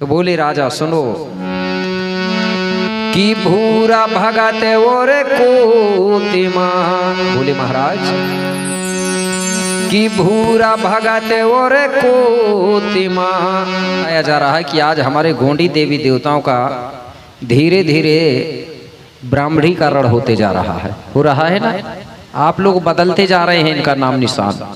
तो बोले राजा सुनो कि भूरा भगत और कोतिमा। बोले महाराज कि भूरा भगत और कोतिमा। आया जा रहा है कि आज हमारे गोंडी देवी देवताओं का धीरे धीरे ब्राह्मणीकरण होते जा रहा है। हो रहा है ना, आप लोग बदलते जा रहे हैं इनका नाम निशान।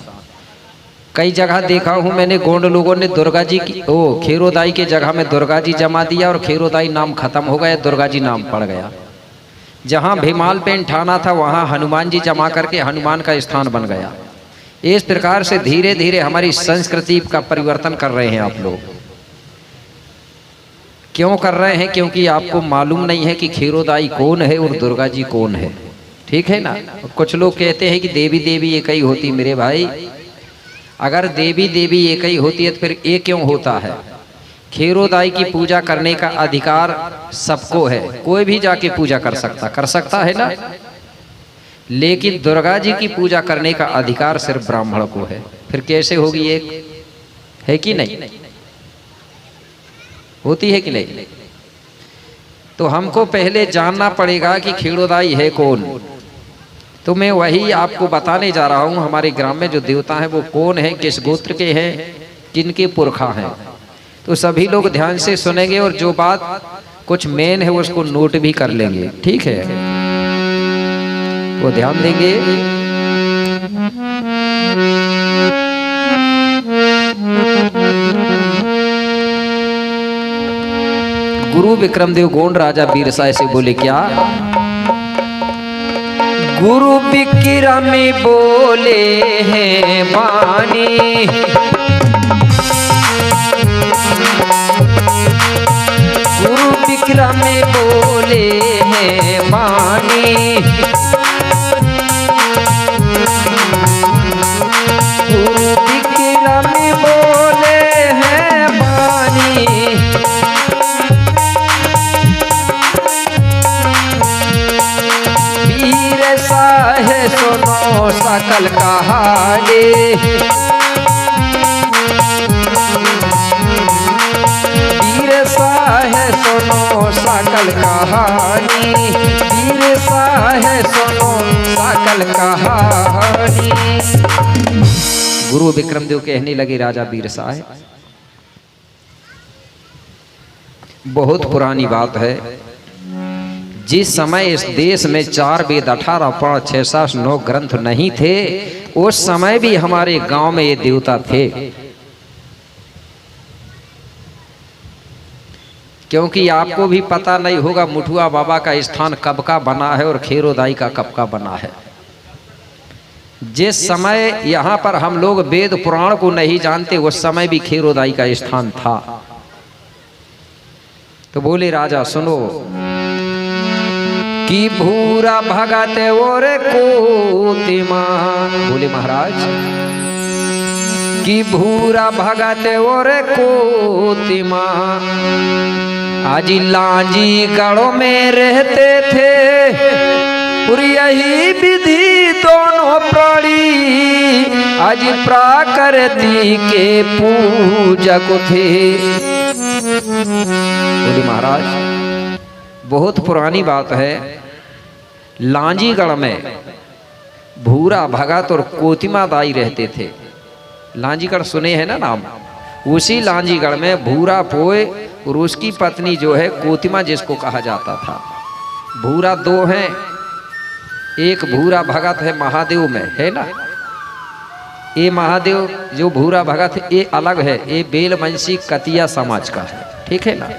कई जगह देखा हूं मैंने, गोंड लोगों ने दुर्गा जी की खेरोदाई के जगह में दुर्गा जी जमा दिया और खेरोदाई नाम खत्म हो गया, दुर्गा जी नाम पड़ गया। जहां भीमाल पेन ठाना था वहां हनुमान जी जमा करके हनुमान का स्थान बन गया। इस प्रकार से धीरे धीरे हमारी संस्कृति का परिवर्तन कर रहे हैं आप लोग। क्यों कर रहे हैं? क्योंकि आपको मालूम नहीं है कि खेरोदाई कौन है और दुर्गा जी कौन है। ठीक है ना। कुछ लोग कहते हैं कि देवी देवी एक ही होती। मेरे भाई, अगर देवी देवी एक ही होती है तो फिर ये क्यों होता है? खेरोदाई की पूजा करने का अधिकार सबको है, कोई भी जाके पूजा कर सकता है ना। लेकिन दुर्गा जी की पूजा करने का अधिकार सिर्फ ब्राह्मण को है। फिर कैसे होगी? एक है कि नहीं? होती है कि नहीं? तो हमको पहले जानना पड़ेगा कि खेरोदाई है कौन। तो मैं वही आपको बताने जा रहा हूं। हमारे ग्राम में जो देवता हैं वो कौन है, किस गोत्र के हैं, किनके पुरखा हैं। तो सभी लोग ध्यान से सुनेंगे और जो बात कुछ मेन है उसको नोट भी कर लेंगे। ठीक है, वो ध्यान देंगे। गुरु विक्रमदेव गोंड राजा बीरसाय से बोले क्या? गुरु विक्रम बोले हैं वाणी, गुरु विक्रम बोले हैं वाणी, गुरु विक्रम बोले हैं वाणी। है सुनो सकल कहानी, वीर सा है सुनो सकल कहानी, वीर सा है सुनो सकल कहानी। गुरु विक्रमदेव कहने लगे राजा बीरसा है, बहुत पुरानी बात है। जिस समय इस देश में 4 वेद 18 पुराण 6 7 9 ग्रंथ नहीं थे, उस समय भी हमारे गांव में ये देवता थे। क्योंकि आपको भी पता नहीं होगा मुठुआ बाबा का स्थान कब का बना है और खेरोदाई का कब का बना है। जिस समय यहाँ पर हम लोग वेद पुराण को नहीं जानते, उस समय भी खेरोदाई का स्थान था। तो बोले राजा सुनो कि भूरा भगत और कोतिमा। बोले महाराज कि भूरा भगत और कोतिमा आज लांजी गढ़ों में रहते थे और यही विधि दोनों प्राणी आज प्राकृति के पूजक थे। बोले महाराज बहुत पुरानी बात है। लांजीगढ़ में भूरा भगत और कोतिमा दाई रहते थे। लांजीगढ़ सुने हैं ना नाम? उसी लांजीगढ़ में भूरा पोए और उसकी पत्नी जो है कोतिमा जिसको कहा जाता था। भूरा 2 हैं, एक भूरा भगत है महादेव में, है ना। ये महादेव जो भूरा भगत है ये अलग है, ये बेलवंशी कतिया समाज का है। ठीक है ना।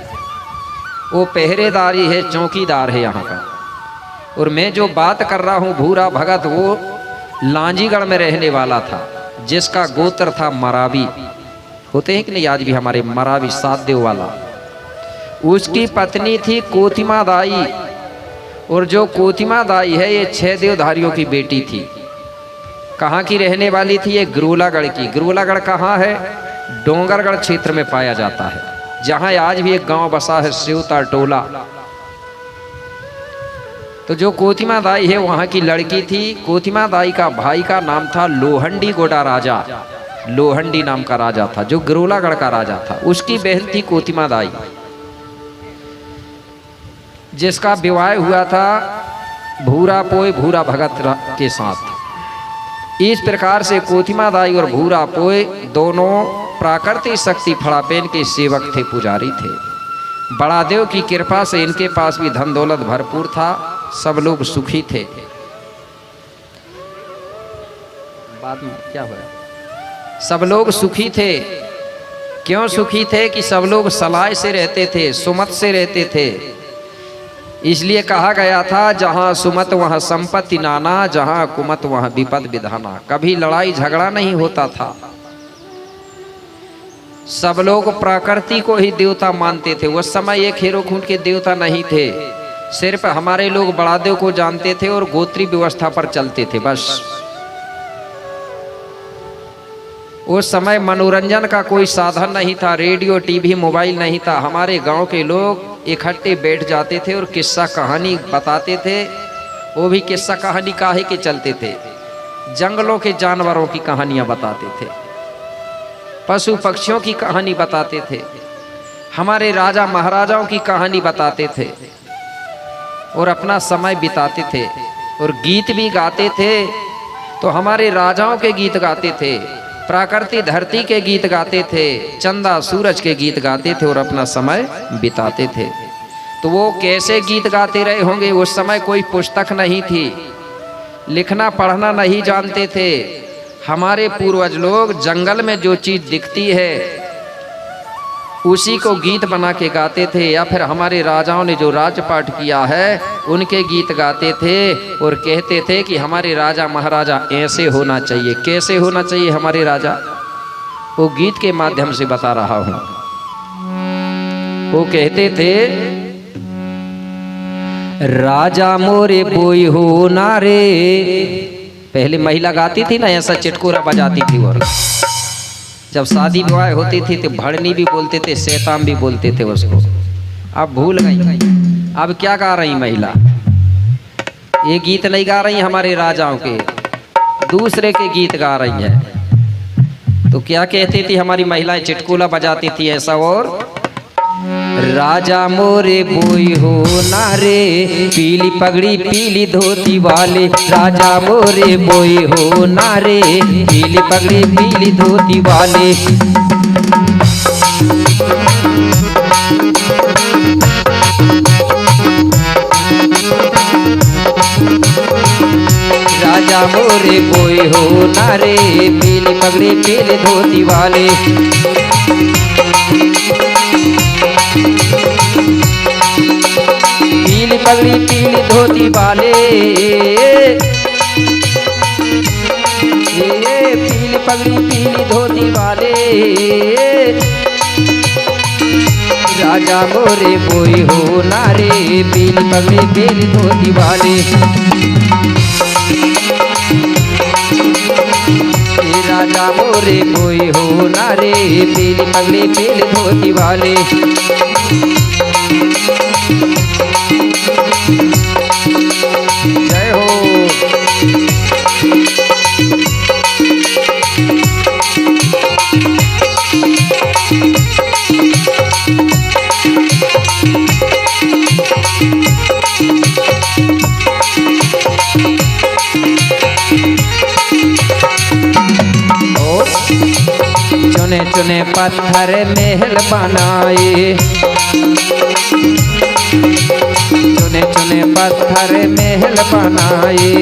वो पहरेदारी है, चौकीदार है यहाँ का। और मैं जो बात कर रहा हूँ भूरा भगत, वो लांजीगढ़ में रहने वाला था, जिसका गोत्र था मरावी। होते हैं कि नहीं आज भी हमारे मरावी, सातदेव वाला। उसकी पत्नी थी कोतिमा दाई, और जो कोतिमा दाई है ये 6 देवधारियों की बेटी थी। कहाँ की रहने वाली थी? ये गिरोलागढ़ की। गिरोलागढ़ कहाँ है? डोंगरगढ़ क्षेत्र में पाया जाता है, जहां आज भी एक गांव बसा है सेवता टोला। तो जो कोतिमा दाई है वहां की लड़की थी। कोतिमा दाई का भाई का नाम था लोहंडी गोड़ा राजा। लोहंडी नाम का राजा था, जो गिरोलागढ़ का राजा था। उसकी बहन थी कोतिमा दाई, जिसका विवाह हुआ था भूरा पोय भूरा भगत के साथ। इस प्रकार से कोतिमा दाई और भूरा पोय दोनों प्राकृतिक शक्ति फड़ापेन के सेवक थे, पुजारी थे। बड़ा देव की कृपा से इनके पास भी धन दौलत भरपूर था, सब लोग सुखी थे। बाद में क्या हुआ? सब लोग सुखी थे। क्यों सुखी थे? कि सब लोग सलाह से रहते थे, सुमत से रहते थे। इसलिए कहा गया था, जहां सुमत वहां संपत्ति नाना, जहां कुमत वहां विपद विधाना। कभी लड़ाई झगड़ा नहीं होता था। सब लोग प्रकृति को ही देवता मानते थे। उस समय एक हेरो खूंट के देवता नहीं थे। सिर्फ हमारे लोग बड़ा देव को जानते थे और गोत्री व्यवस्था पर चलते थे, बस। उस समय मनोरंजन का कोई साधन नहीं था, रेडियो टीवी मोबाइल नहीं था। हमारे गांव के लोग इकट्ठे बैठ जाते थे और किस्सा कहानी बताते थे। वो भी किस्सा कहानी काहे के चलते थे? जंगलों के जानवरों की कहानियां बताते थे, पशु पक्षियों की कहानी बताते थे, हमारे राजा महाराजाओं की कहानी बताते थे और अपना समय बिताते थे। और गीत भी गाते थे, तो हमारे राजाओं के गीत गाते थे, प्राकृतिक धरती के गीत गाते थे, चंदा सूरज के गीत गाते थे और अपना समय बिताते थे। तो वो कैसे गीत गाते रहे होंगे? उस समय कोई पुस्तक नहीं थी, लिखना पढ़ना नहीं जानते थे। हमारे पूर्वज लोग जंगल में जो चीज़ दिखती है उसी को गीत बना के गाते थे, या फिर हमारे राजाओं ने जो राजपाट किया है उनके गीत गाते थे और कहते थे कि हमारे राजा महाराजा ऐसे होना चाहिए। कैसे होना चाहिए हमारे राजा? वो गीत के माध्यम से बता रहा हूं। वो कहते थे, राजा मोरे बोई हो ना रे। पहले महिला गाती थी ना, ऐसा चिटकोरा बजाती थी। और जब शादी विवाह होती थी तो भड़नी भी बोलते थे, शैतान भी बोलते थे उसको। अब भूल गई। अब क्या गा रही महिला? ये गीत नहीं गा रही हमारे राजाओं के, दूसरे के गीत गा रही है। तो क्या कहती थी हमारी महिलाएं? चिटकुला बजाती थी ऐसा। और राजा मोरे बोई हो ना रे, पीली पगड़ी पीली धोती वाले। राजा मोरे बोई हो ना रे, पीली पगड़ी पीली धोती वाले। राजा मोरे बोई हो ना रे, पीली पगड़ी पीली धोती वाले। पीली पगड़ी पीली धोती वाले, पीली पगड़ी पीली धोती वाले। राजा मोरे बोई हो ना रे, पीली पगड़ी पीली धोती वाले। राजा मोरे बोई हो ना रे, पीली पगड़ी पीली धोती वाले। जय हो। चुने चुने पत्थर महल बनाए, चुने चुने पत्थर महल बनाए।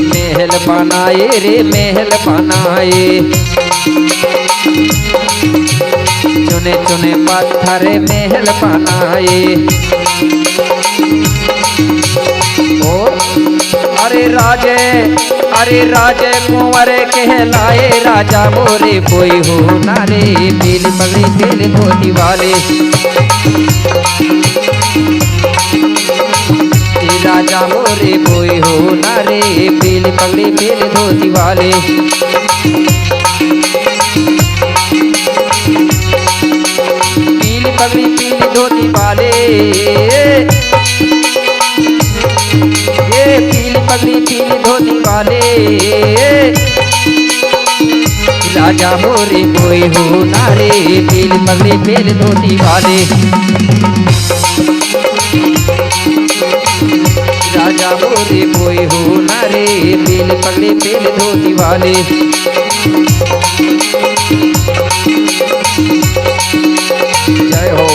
महल बनाए रे महल बनाए, चुने चुने पत्थर महल बनाए। और अरे राजे कुंवर कहलाए। राजा मोरे बोई हो ना रे, पीली पगड़ी पीली धोती वाले। राजा मोरे बोई हो ना रे, पीली पगड़ी पीली धोती वाले। पीली पगड़ी पीली धोती वाले, ये पीली पगड़ी पीली धोती वाले, राजा मोरे कोई हो नारे, पीली पगड़ी पीली धोती वाले, राजा मोरे कोई हो नारे, पीली पगड़ी पीली धोती वाले। जय हो।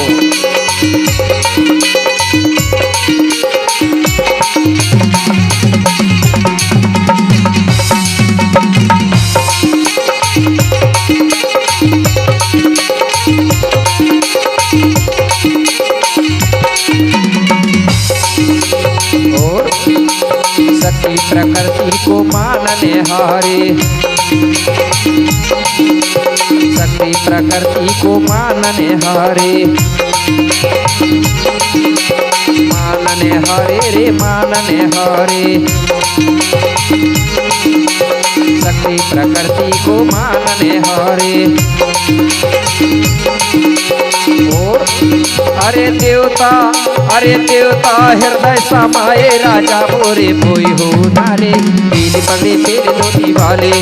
और शक्ति प्रकृति को मानने हारे, शक्ति प्रकृति को मानने हारे, मानने हारे रे मानने हारे, शक्ति प्रकृति को मानने हारे। और अरे देवता हृदय समाये, राजा मोरे कोई हो नारे, पीली पगड़ी पीली धोती वाले,